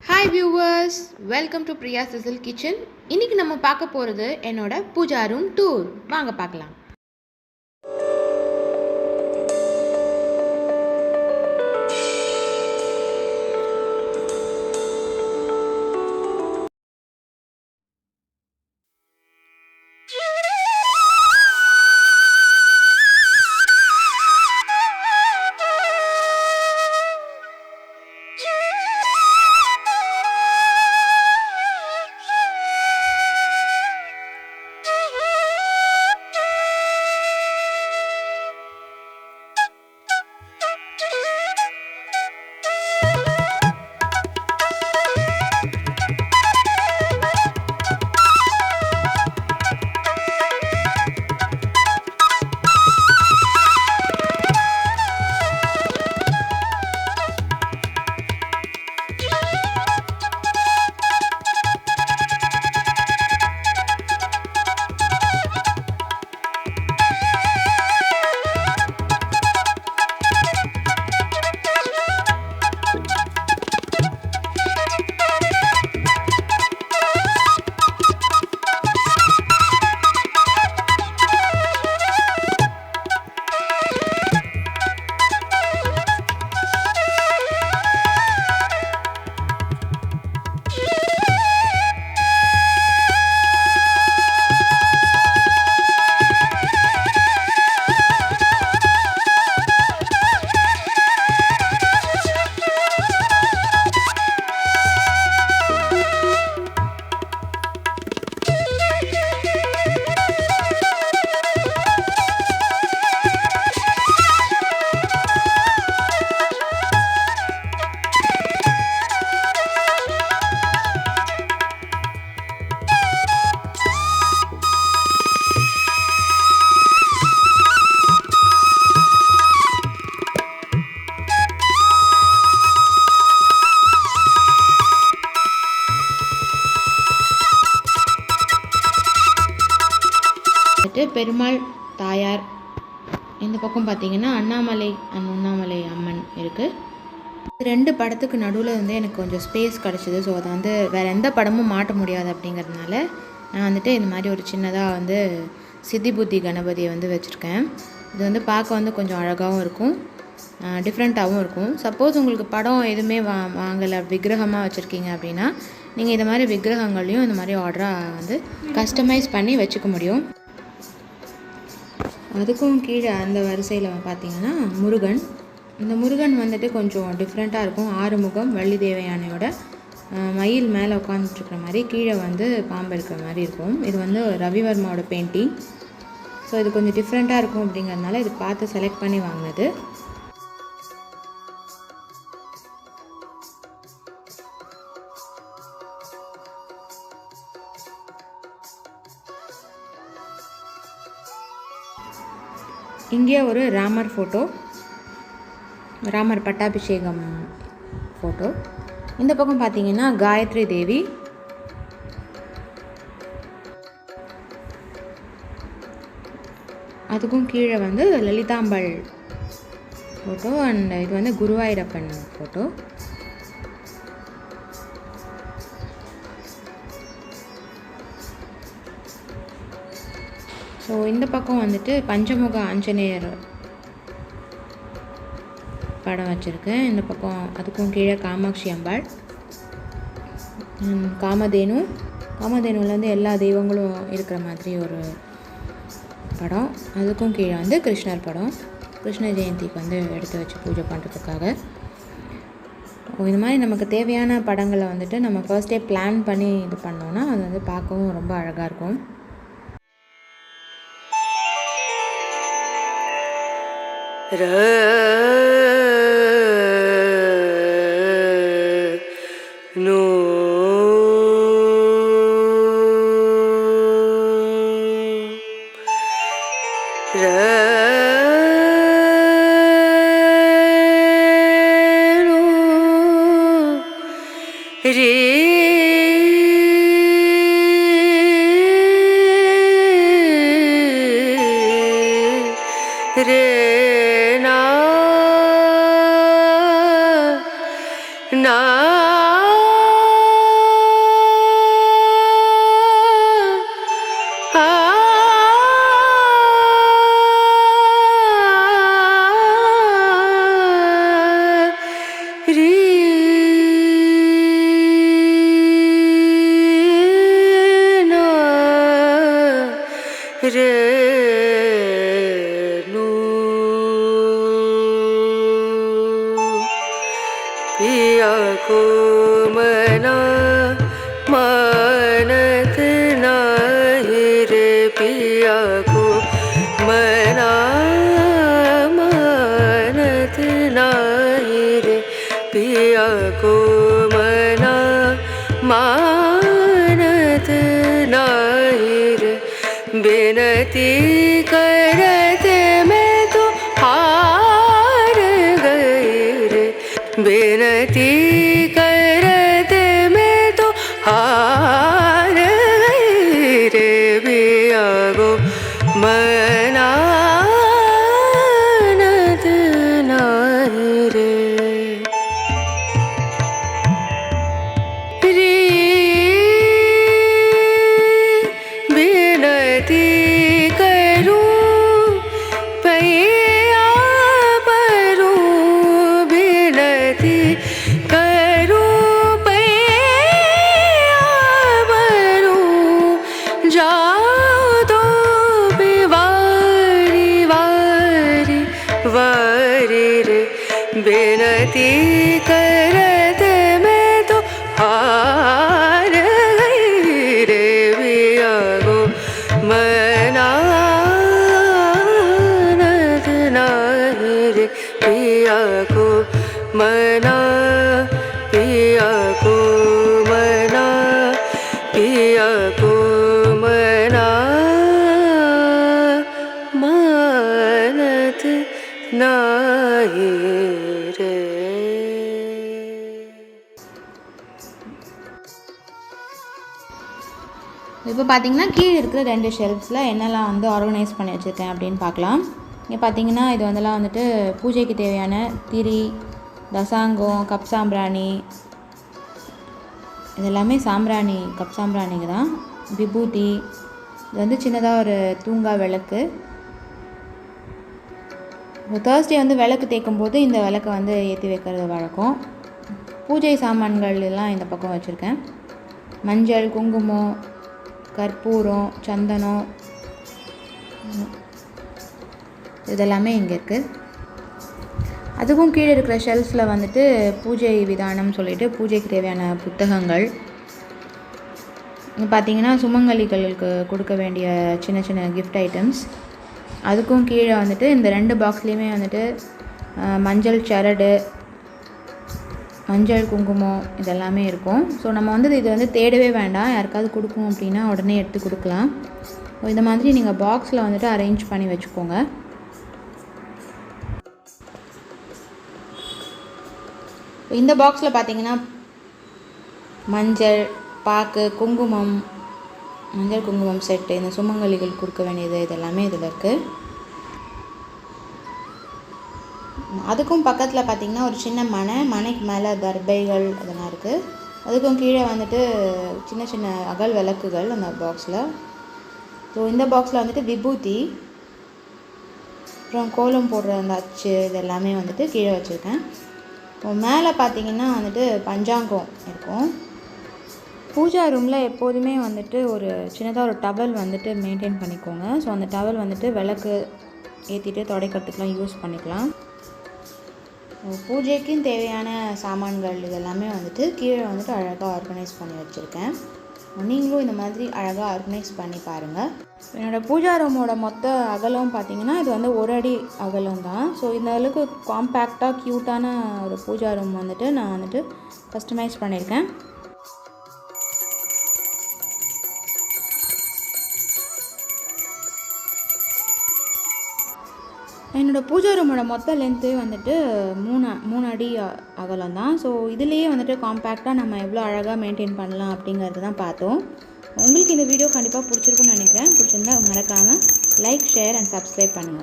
Hi viewers, welcome to Priya Cecil kitchen. இன்றைக்கி நம்ம பார்க்க போகிறது என்னோட பூஜா ரூம் டூர். வாங்க பார்க்கலாம். பெருமாள் தாயார், இந்த பக்கம் பார்த்தீங்கன்னா அண்ணாமலை அம்மன் இருக்குது. ரெண்டு படத்துக்கு நடுவில் எனக்கு கொஞ்சம் ஸ்பேஸ் கிடச்சிது. ஸோ அதை வேறு எந்த படமும் மாட்ட முடியாது அப்படிங்கிறதுனால நான் இந்த மாதிரி ஒரு சின்னதாக சித்தி புத்தி கணபதியை வச்சுருக்கேன். இது பார்க்க கொஞ்சம் அழகாகவும் இருக்கும், டிஃப்ரெண்ட்டாகவும் இருக்கும். சப்போஸ் உங்களுக்கு படம் எதுவுமே வாங்கலை, விக்கிரகமாக வச்சுருக்கீங்க அப்படின்னா நீங்கள் இந்த மாதிரி விக்கிரகங்களையும் இந்த மாதிரி ஆர்டராக கஸ்டமைஸ் பண்ணி வச்சுக்க முடியும். அதுக்கும் கீழே அந்த வரிசையில் பார்த்தீங்கன்னா முருகன். இந்த முருகன் கொஞ்சம் டிஃப்ரெண்ட்டாக இருக்கும். 6 முகம், வள்ளி தேவயானையோட மயில் மேலே உட்காந்துட்டுருக்கிற மாதிரி, கீழே பாம்பு இருக்கிற மாதிரி இருக்கும். இது ரவிவர்மாவோட பெயிண்டிங். ஸோ இது கொஞ்சம் டிஃப்ரெண்ட்டாக இருக்கும் அப்படிங்கிறதுனால இது பார்த்து செலக்ட் பண்ணி வாங்கினது. இங்கே ஒரு ராமர் ஃபோட்டோ, ராமர் பட்டாபிஷேகம் ஃபோட்டோ. இந்த பக்கம் பார்த்தீங்கன்னா காயத்ரி தேவி, அதுக்கும் கீழே லலிதாம்பாள் ஃபோட்டோ. அண்ட் இது குருவாயூரப்பன் ஃபோட்டோ. ஸோ இந்த பக்கம் பஞ்சமுக ஆஞ்சநேயர் படம் வச்சுருக்கேன். இந்த பக்கம் அதுக்கும் கீழே காமாட்சி அம்பாள், காமதேனுவில் எல்லா தெய்வங்களும் இருக்கிற மாதிரி ஒரு படம். அதுக்கும் கீழே கிருஷ்ணர் படம், கிருஷ்ண ஜெயந்திக்கு எடுத்து வச்சு பூஜை பண்ணுறதுக்காக. இது மாதிரி நமக்கு தேவையான படங்களை நம்ம ஃபர்ஸ்டே பிளான் பண்ணி இது பண்ணோன்னா அது பார்க்கவும் ரொம்ப அழகாக இருக்கும். na मानत नाही रे बिनती करते मैं तो हार गई रे बिनती करते मैं तो हार गई रे बिया गो मनानत नाही रे बिनती करूं पैया भरूं बिनती करूं पैया भरूं जाओ तो वारी वारी वारी रे बिनती करते मैं तो हार गई रे बिया गो मनानत नाही रे पिया को मना पिया को मना पिया को मना मानत नाही रे இப்போ பார்த்தீங்கன்னா கீழே இருக்கிற 2 ஷெல்ஃப்ஸில் என்னெல்லாம் வந்து ஆர்கனைஸ் பண்ணி வச்சுருக்கேன் அப்படின்னு பார்க்கலாம். இங்கே பார்த்தீங்கன்னா இது வந்துலாம் வந்துட்டு பூஜைக்கு தேவையான திரி, தசாங்கம், கப் சாம்பிராணி, இதெல்லாமே சாம்பிராணி கப் சாம்பிராணிங்க தான். விபூதி, இது வந்து சின்னதாக ஒரு தூங்கா விளக்கு. தேர்ஸ்டே வந்து விளக்கு தேய்க்கும் போது இந்த விளக்கை வந்து ஏற்றி வைக்கிறது வழக்கம். பூஜை சாமான்கள் எல்லாம் இந்த பக்கம் வச்சுருக்கேன். மஞ்சள், குங்குமம், கற்பூரம், சந்தனம், இதெல்லாமே இங்கே இருக்குது. அதுக்கும் கீழே இருக்கிற ஷெல்ஃபில் வந்துட்டு பூஜை விதானம் சொல்லிட்டு பூஜைக்கு தேவையான புத்தகங்கள். இங்கே பார்த்தீங்கன்னா சுமங்கலிகளுக்கு கொடுக்க வேண்டிய சின்ன சின்ன கிஃப்ட் ஐட்டம்ஸ். அதுக்கும் கீழே வந்துட்டு இந்த 2 பாக்ஸ்லேயுமே வந்துட்டு மஞ்சள் சரடு, மஞ்சள் குங்குமம் இதெல்லாமே இருக்கும். ஸோ நம்ம வந்து இது வந்து தேடவே வேண்டாம், யாருக்காவது கொடுக்கணும் அப்படின்னா உடனே எடுத்து கொடுக்கலாம். இந்த மாதிரி நீங்கள் பாக்ஸில் வந்துட்டு அரேஞ்ச் பண்ணி வச்சுக்கோங்க. இந்த பாக்ஸில் பார்த்தீங்கன்னா மஞ்சள், பாக்கு, குங்குமம், மஞ்சள் குங்குமம் செட்டு, இந்த சுமங்கலிகள் கொடுக்க வேண்டியது இதெல்லாமே இதில் இருக்குது. அதுக்கும் பக்கத்தில் பார்த்திங்கன்னா ஒரு சின்ன மனைக்கு மேலே தர்பைகள் அதெல்லாம் இருக்குது. அதுக்கும் கீழே வந்துட்டு சின்ன சின்ன அகல் விளக்குகள் அந்த பாக்ஸில். ஸோ இந்த பாக்ஸில் வந்துட்டு விபூதி, அப்புறம் கோலம் போடுற அந்த அச்சு இதெல்லாமே வந்துட்டு கீழே வச்சுருக்கேன். இப்போ மேலே பார்த்திங்கன்னா வந்துட்டு பஞ்சாங்கம் இருக்கும். பூஜா ரூமில் எப்போதுமே வந்துட்டு ஒரு சின்னதாக ஒரு டவல் வந்துட்டு மெயின்டைன் பண்ணிக்கோங்க. ஸோ அந்த டவல் வந்துட்டு விளக்கு ஏற்றிட்டு துடைக்கிறதுக்கெலாம் யூஸ் பண்ணிக்கலாம். பூஜைக்கும் தேவையான சாமான்கள் இதெல்லாமே வந்துட்டு கீழே வந்துட்டு அழகாக ஆர்கனைஸ் பண்ணி வச்சுருக்கேன். நீங்களும் இந்த மாதிரி அழகாக ஆர்கனைஸ் பண்ணி பாருங்கள். என்னோடய பூஜா ரூமோட மொத்த அகலம் பார்த்திங்கன்னா இது வந்து 1 அடி அகலம் தான். ஸோ இந்த அளவுக்கு காம்பேக்டாக க்யூட்டான ஒரு பூஜா ரூம் வந்துட்டு நான் வந்துட்டு கஸ்டமைஸ் பண்ணியிருக்கேன். என்னோடய பூஜா ரூமோட மொத்த லென்த்து வந்துட்டு 3 அடி அகலம் தான். ஸோ இதுலேயே வந்துட்டு காம்பேக்டாக நம்ம எவ்வளோ அழகாக மெயின்டைன் பண்ணலாம் அப்படிங்கிறது தான் பார்த்தோம். உங்களுக்கு இந்த வீடியோ கண்டிப்பாக பிடிச்சிருக்குன்னு நினைக்கிறேன். பிடிச்சிருந்தா மறக்காமல் லைக், ஷேர் அண்ட் சப்ஸ்கிரைப் பண்ணுங்கள்.